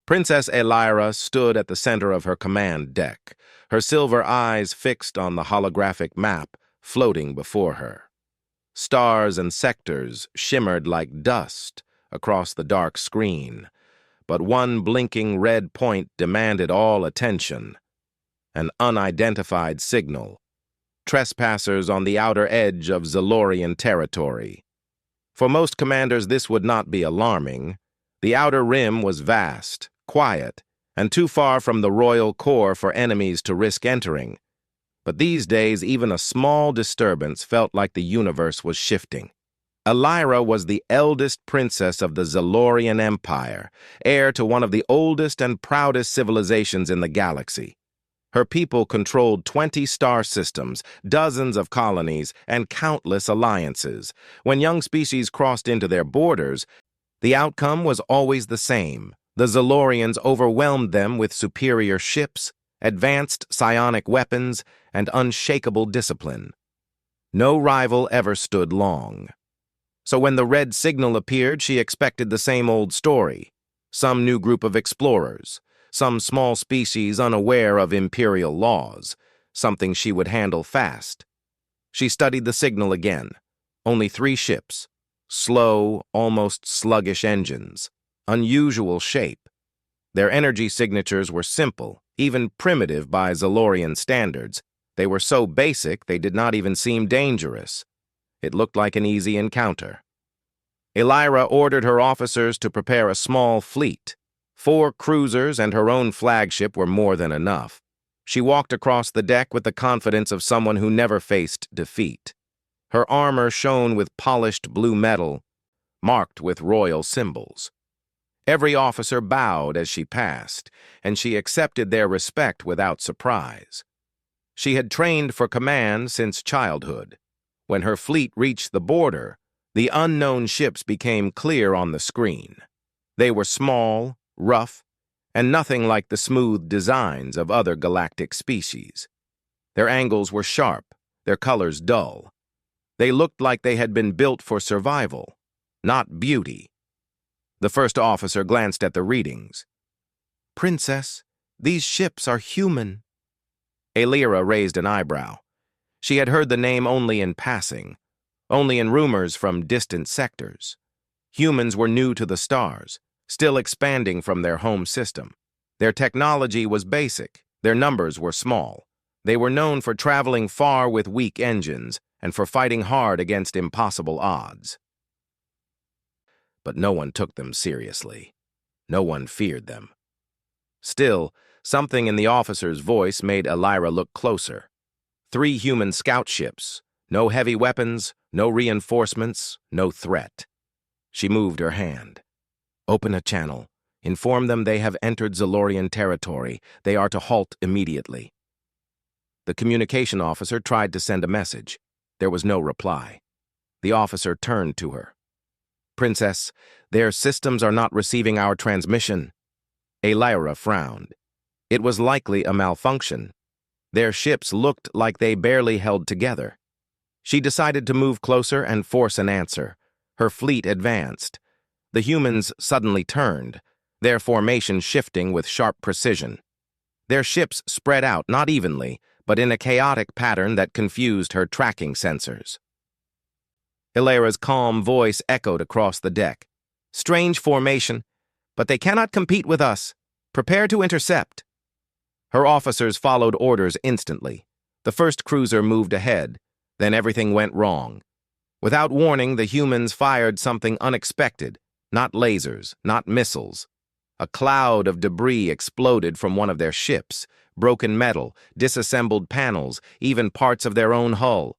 Princess Elira stood at the center of her command deck, her silver eyes fixed on the holographic map floating before her. Stars and sectors shimmered like dust across the dark screen, but one blinking red point demanded all attention: an unidentified signal. Trespassers on the outer edge of Zalorian territory. For most commanders, this would not be alarming. The outer rim was vast, quiet, and too far from the royal core for enemies to risk entering. But these days, even a small disturbance felt like the universe was shifting. Elira was the eldest princess of the Zalorian Empire, heir to one of the oldest and proudest civilizations in the galaxy. Her people controlled 20 star systems, dozens of colonies, and countless alliances. When young species crossed into their borders, the outcome was always the same. The Zalorians overwhelmed them with superior ships, advanced psionic weapons, and unshakable discipline. No rival ever stood long. So when the red signal appeared, she expected the same old story. Some new group of explorers, some small species unaware of imperial laws, something she would handle fast. She studied the signal again. Only 3 ships. Slow, almost sluggish engines. Unusual shape. Their energy signatures were simple, even primitive by Zalorian standards. They were so basic they did not even seem dangerous. It looked like an easy encounter. Elira ordered her officers to prepare a small fleet. 4 cruisers and her own flagship were more than enough. She walked across the deck with the confidence of someone who never faced defeat. Her armor shone with polished blue metal, marked with royal symbols. Every officer bowed as she passed, and she accepted their respect without surprise. She had trained for command since childhood. When her fleet reached the border, the unknown ships became clear on the screen. They were small, rough, and nothing like the smooth designs of other galactic species. Their angles were sharp, their colors dull. They looked like they had been built for survival, not beauty. The first officer glanced at the readings. "Princess, these ships are human." Elira raised an eyebrow. She had heard the name only in passing, only in rumors from distant sectors. Humans were new to the stars, still expanding from their home system. Their technology was basic, their numbers were small. They were known for traveling far with weak engines and for fighting hard against impossible odds. But no one took them seriously. No one feared them. Still, something in the officer's voice made Elira look closer. 3 human scout ships, no heavy weapons, no reinforcements, no threat. She moved her hand. "Open a channel. Inform them they have entered Zalorian territory. They are to halt immediately." The communication officer tried to send a message. There was no reply. The officer turned to her. "Princess, their systems are not receiving our transmission." Elira frowned. It was likely a malfunction. Their ships looked like they barely held together. She decided to move closer and force an answer. Her fleet advanced. The humans suddenly turned, their formation shifting with sharp precision. Their ships spread out, not evenly, but in a chaotic pattern that confused her tracking sensors. Elira's calm voice echoed across the deck. "Strange formation, but they cannot compete with us. Prepare to intercept." Her officers followed orders instantly. The first cruiser moved ahead, then everything went wrong. Without warning, the humans fired something unexpected. Not lasers, not missiles. A cloud of debris exploded from one of their ships, broken metal, disassembled panels, even parts of their own hull.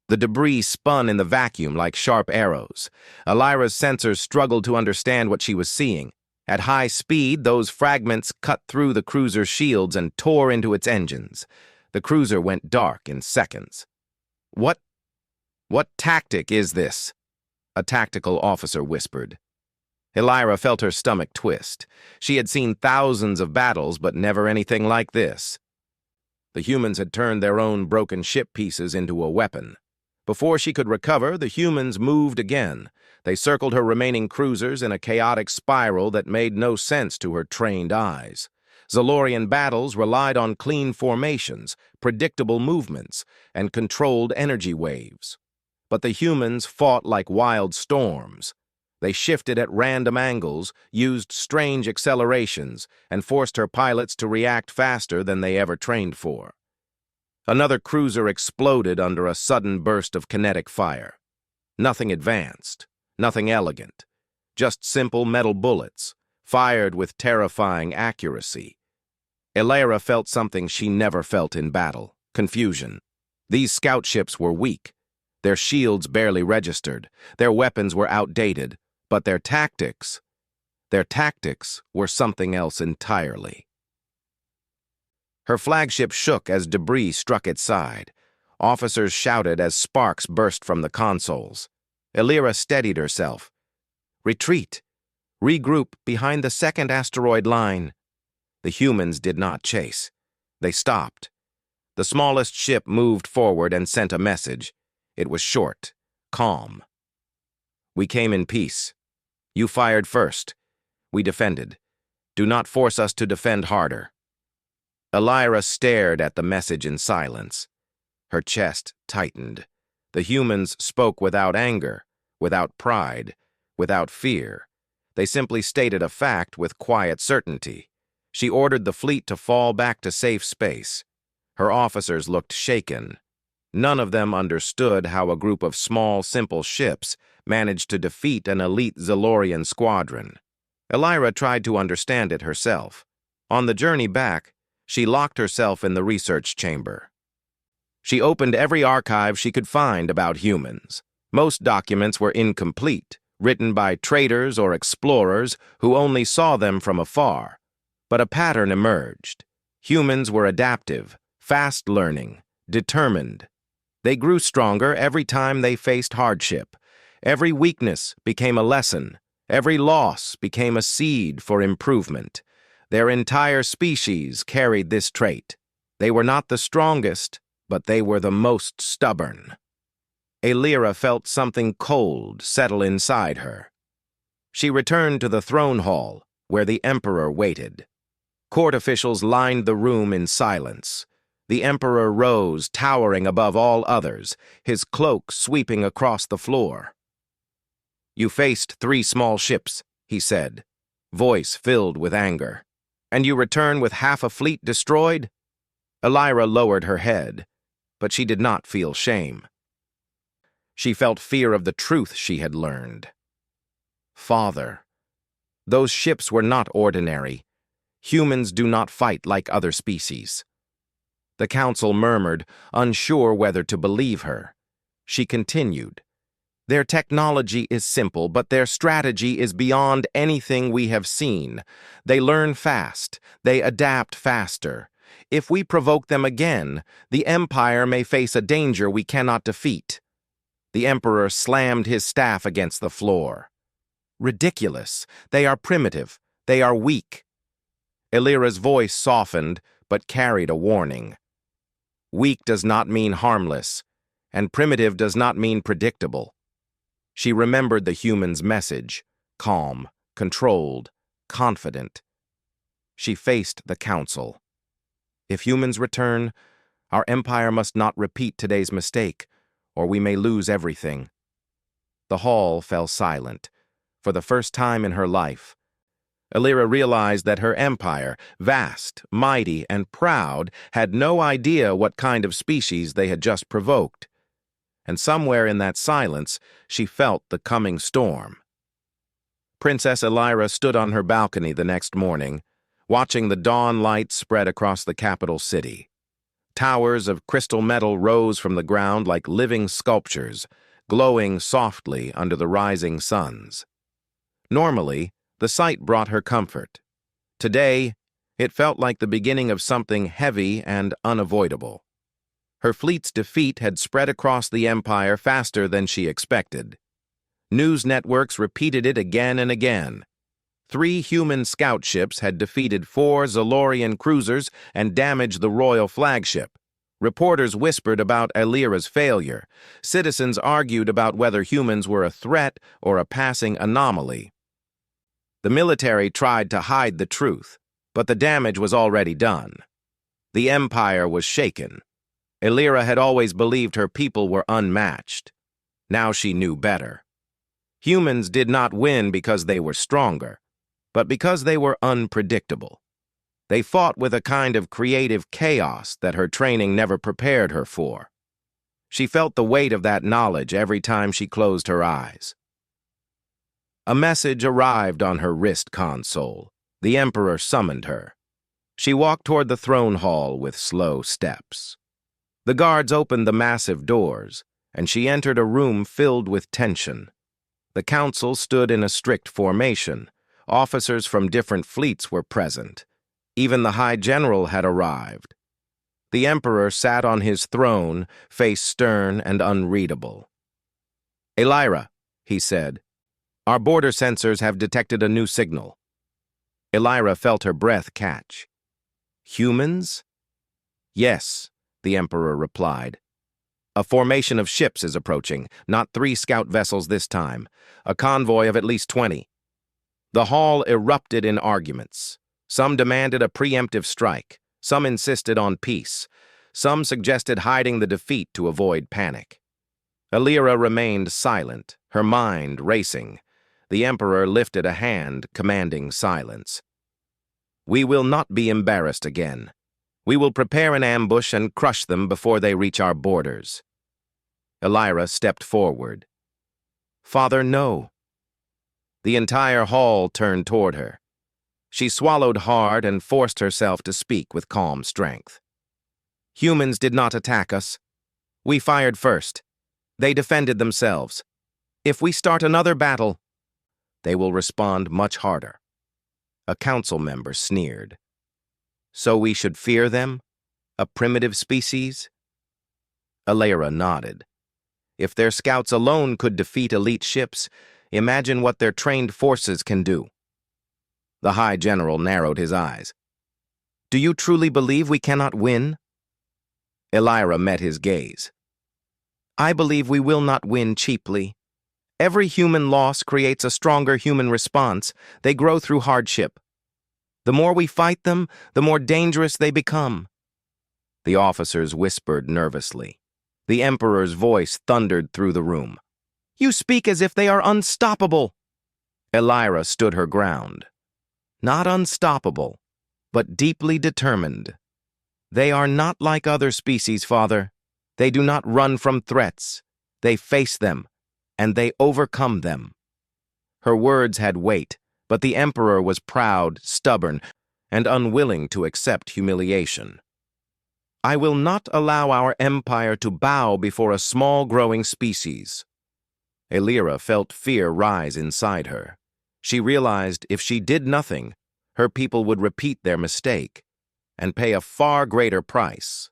The debris spun in the vacuum like sharp arrows. Elira's sensors struggled to understand what she was seeing. At high speed, those fragments cut through the cruiser's shields and tore into its engines. The cruiser went dark in seconds. What tactic is this?" a tactical officer whispered. Elira felt her stomach twist. She had seen thousands of battles, but never anything like this. The humans had turned their own broken ship pieces into a weapon. Before she could recover, the humans moved again. They circled her remaining cruisers in a chaotic spiral that made no sense to her trained eyes. Zalorian battles relied on clean formations, predictable movements, and controlled energy waves. But the humans fought like wild storms. They shifted at random angles, used strange accelerations, and forced her pilots to react faster than they ever trained for. Another cruiser exploded under a sudden burst of kinetic fire. Nothing advanced, nothing elegant, just simple metal bullets, fired with terrifying accuracy. Elara felt something she never felt in battle: confusion. These scout ships were weak. Their shields barely registered. Their weapons were outdated. But their tactics were something else entirely. Her flagship shook as debris struck its side. Officers shouted as sparks burst from the consoles. Elara steadied herself. Retreat! Regroup behind the second asteroid line. The humans did not chase. They stopped. The smallest ship moved forward and sent a message. It was short, calm. We came in peace. You fired first. We defended. Do not force us to defend harder. Elara stared at the message in silence. Her chest tightened. The humans spoke without anger, without pride, without fear. They simply stated a fact with quiet certainty. She ordered the fleet to fall back to safe space. Her officers looked shaken. None of them understood how a group of small, simple ships managed to defeat an elite Zalorian squadron. Elara tried to understand it herself. On the journey back, she locked herself in the research chamber. She opened every archive she could find about humans. Most documents were incomplete, written by traders or explorers who only saw them from afar. But a pattern emerged. Humans were adaptive, fast-learning, determined. They grew stronger every time they faced hardship. Every weakness became a lesson. Every loss became a seed for improvement. Their entire species carried this trait. They were not the strongest, but they were the most stubborn. Elara felt something cold settle inside her. She returned to the throne hall, where the Emperor waited. Court officials lined the room in silence. The Emperor rose, towering above all others, his cloak sweeping across the floor. You faced 3 small ships, he said, voice filled with anger. And you return with half a fleet destroyed? Elara lowered her head, but she did not feel shame. She felt fear of the truth she had learned. Father, those ships were not ordinary. Humans do not fight like other species. The council murmured, unsure whether to believe her. She continued. Their technology is simple, but their strategy is beyond anything we have seen. They learn fast. They adapt faster. If we provoke them again, the Empire may face a danger we cannot defeat. The Emperor slammed his staff against the floor. Ridiculous. They are primitive. They are weak. Elira's voice softened, but carried a warning. Weak does not mean harmless, and primitive does not mean predictable. She remembered the human's message, calm, controlled, confident. She faced the council. If humans return, our empire must not repeat today's mistake, or we may lose everything. The hall fell silent. For the first time in her life, Elara realized that her empire, vast, mighty, and proud, had no idea what kind of species they had just provoked. And somewhere in that silence, she felt the coming storm. Princess Elara stood on her balcony the next morning, watching the dawn light spread across the capital city. Towers of crystal metal rose from the ground like living sculptures, glowing softly under the rising suns. Normally, the sight brought her comfort. Today, it felt like the beginning of something heavy and unavoidable. Her fleet's defeat had spread across the empire faster than she expected. News networks repeated it again and again. 3 human scout ships had defeated 4 Zalorian cruisers and damaged the royal flagship, Reporters whispered about Elira's failure. Citizens argued about whether humans were a threat or a passing anomaly. The military tried to hide the truth, but the damage was already done. The empire was shaken. Elira had always believed her people were unmatched. Now she knew better. Humans did not win because they were stronger, but because they were unpredictable. They fought with a kind of creative chaos that her training never prepared her for. She felt the weight of that knowledge every time she closed her eyes. A message arrived on her wrist console. The Emperor summoned her. She walked toward the throne hall with slow steps. The guards opened the massive doors, and she entered a room filled with tension. The council stood in a strict formation. Officers from different fleets were present. Even the High General had arrived. The Emperor sat on his throne, face stern and unreadable. "Elira," he said, "our border sensors have detected a new signal." Elira felt her breath catch. "Humans?" "Yes," the Emperor replied. "A formation of ships is approaching, not 3 scout vessels this time, a convoy of at least 20. The hall erupted in arguments. Some demanded a preemptive strike. Some insisted on peace. Some suggested hiding the defeat to avoid panic. Elira remained silent, her mind racing. The Emperor lifted a hand, commanding silence. "We will not be embarrassed again. We will prepare an ambush and crush them before they reach our borders." Elira stepped forward. "Father, no." The entire hall turned toward her. She swallowed hard and forced herself to speak with calm strength. "Humans did not attack us. We fired first. They defended themselves. If we start another battle, they will respond much harder." A council member sneered. "So we should fear them? A primitive species?" Elira nodded. "If their scouts alone could defeat elite ships, imagine what their trained forces can do." The High General narrowed his eyes. "Do you truly believe we cannot win?" Elira met his gaze. "I believe we will not win cheaply. Every human loss creates a stronger human response. They grow through hardship. The more we fight them, the more dangerous they become." The officers whispered nervously. The Emperor's voice thundered through the room. "You speak as if they are unstoppable." Elira stood her ground. "Not unstoppable, but deeply determined. They are not like other species, Father. They do not run from threats. They face them, and they overcome them." Her words had weight, but the Emperor was proud, stubborn, and unwilling to accept humiliation. "I will not allow our empire to bow before a small growing species." Elira felt fear rise inside her. She realized if she did nothing, her people would repeat their mistake and pay a far greater price.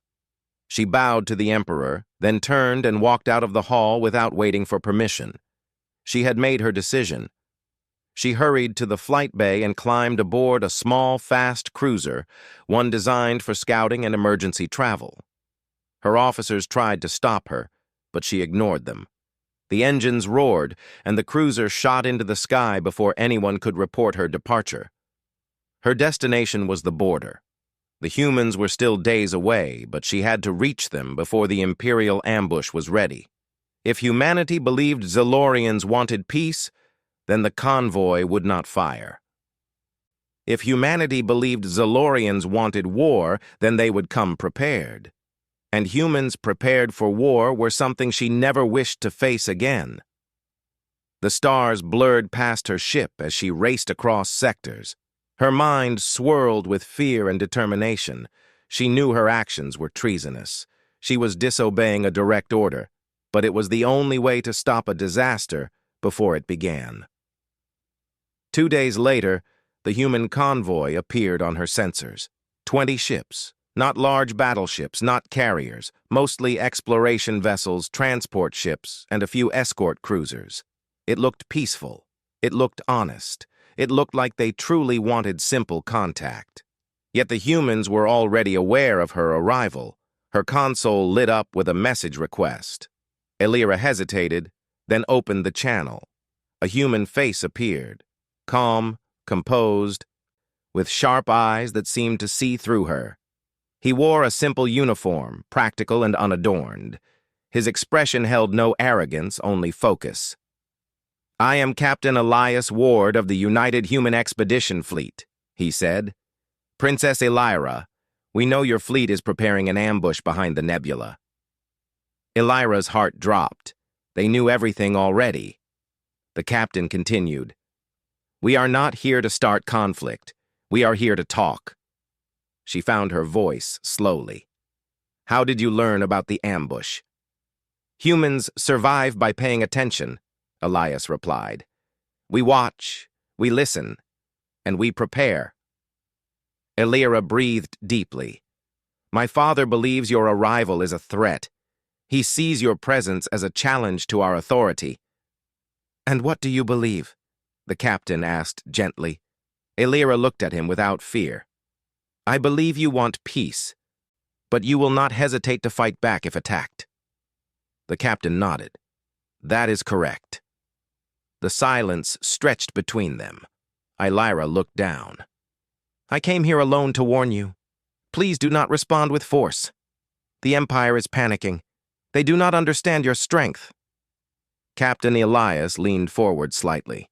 She bowed to the Emperor, then turned and walked out of the hall without waiting for permission. She had made her decision. She hurried to the flight bay and climbed aboard a small, fast cruiser, one designed for scouting and emergency travel. Her officers tried to stop her, but she ignored them. The engines roared, and the cruiser shot into the sky before anyone could report her departure. Her destination was the border. The humans were still days away, but she had to reach them before the Imperial ambush was ready. If humanity believed Zalorians wanted peace, then the convoy would not fire. If humanity believed Zalorians wanted war, then they would come prepared. And humans prepared for war were something she never wished to face again. The stars blurred past her ship as she raced across sectors. Her mind swirled with fear and determination. She knew her actions were treasonous. She was disobeying a direct order, but it was the only way to stop a disaster before it began. 2 days later, the human convoy appeared on her sensors. 20 ships. Not large battleships, not carriers, mostly exploration vessels, transport ships, and a few escort cruisers. It looked peaceful. It looked honest. It looked like they truly wanted simple contact. Yet the humans were already aware of her arrival. Her console lit up with a message request. Elira hesitated, then opened the channel. A human face appeared, calm, composed, with sharp eyes that seemed to see through her. He wore a simple uniform, practical and unadorned. His expression held no arrogance, only focus. "I am Captain Elias Ward of the United Human Expedition Fleet," he said. "Princess Elira, we know your fleet is preparing an ambush behind the nebula." Elira's heart dropped. They knew everything already. The captain continued, "We are not here to start conflict. We are here to talk." She found her voice slowly. "How did you learn about the ambush?" "Humans survive by paying attention," Elias replied. "We watch, we listen, and we prepare." Elira breathed deeply. "My father believes your arrival is a threat. He sees your presence as a challenge to our authority." "And what do you believe?" the captain asked gently. Elira looked at him without fear. "I believe you want peace, but you will not hesitate to fight back if attacked." The captain nodded. "That is correct." The silence stretched between them. Elira looked down. "I came here alone to warn you. Please do not respond with force. The Empire is panicking. They do not understand your strength." Captain Elias leaned forward slightly.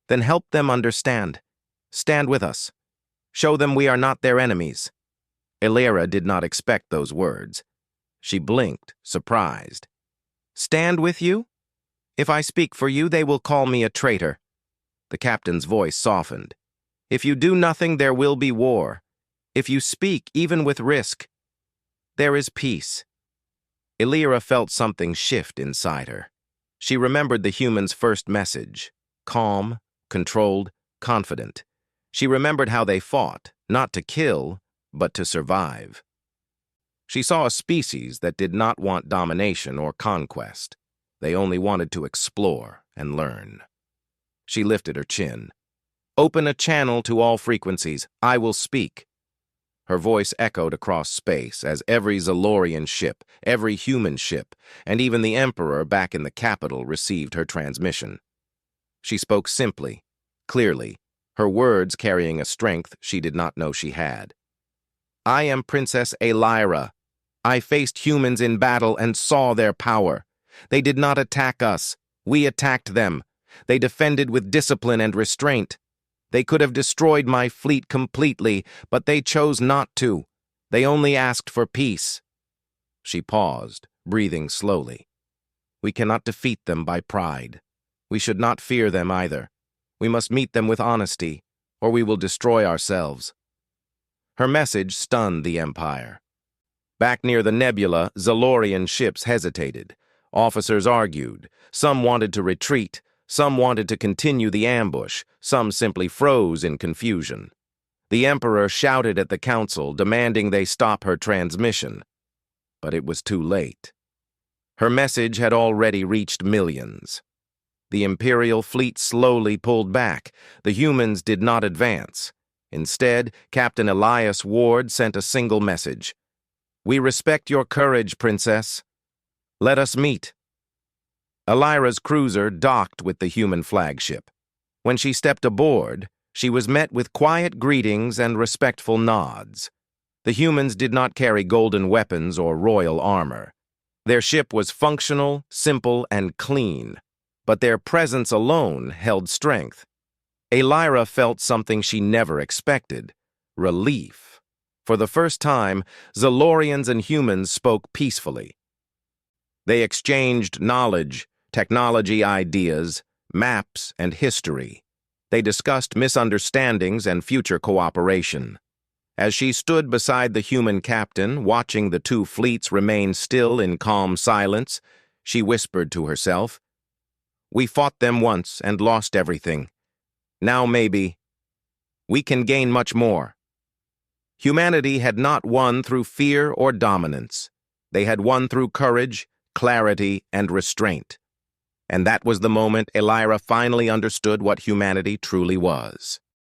"Then help them understand. Stand with us. Show them we are not their enemies." Elira did not expect those words. She blinked, surprised. "Stand with you? If I speak for you, they will call me a traitor." The captain's voice softened. "If you do nothing, there will be war. If you speak, even with risk, there is peace." Elira felt something shift inside her. She remembered the human's first message, calm, controlled, confident. She remembered how they fought, not to kill, but to survive. She saw a species that did not want domination or conquest. They only wanted to explore and learn. She lifted her chin. "Open a channel to all frequencies. I will speak." Her voice echoed across space as every Zalorian ship, every human ship, and even the Emperor back in the capital received her transmission. She spoke simply, clearly, her words carrying a strength she did not know she had. "I am Princess Elira. I faced humans in battle and saw their power. They did not attack us. We attacked them. They defended with discipline and restraint. They could have destroyed my fleet completely, but they chose not to. They only asked for peace." She paused, breathing slowly. "We cannot defeat them by pride. We should not fear them either. We must meet them with honesty, or we will destroy ourselves." Her message stunned the Empire. Back near the nebula, Zalorian ships hesitated. Officers argued. Some wanted to retreat. Some wanted to continue the ambush. Some simply froze in confusion. The Emperor shouted at the council, demanding they stop her transmission. But it was too late. Her message had already reached millions. The Imperial fleet slowly pulled back. The humans did not advance. Instead, Captain Elias Ward sent a single message. "We respect your courage, Princess. Let us meet." Elira's cruiser docked with the human flagship. When she stepped aboard, she was met with quiet greetings and respectful nods. The humans did not carry golden weapons or royal armor. Their ship was functional, simple, and clean, but their presence alone held strength. Elira felt something she never expected: relief. For the first time, Zalorians and humans spoke peacefully. They exchanged knowledge, technology ideas, maps, and history. They discussed misunderstandings and future cooperation. As she stood beside the human captain, watching the two fleets remain still in calm silence, she whispered to herself, "We fought them once and lost everything. Now maybe we can gain much more." Humanity had not won through fear or dominance. They had won through courage, clarity, and restraint. And that was the moment Elira finally understood what humanity truly was.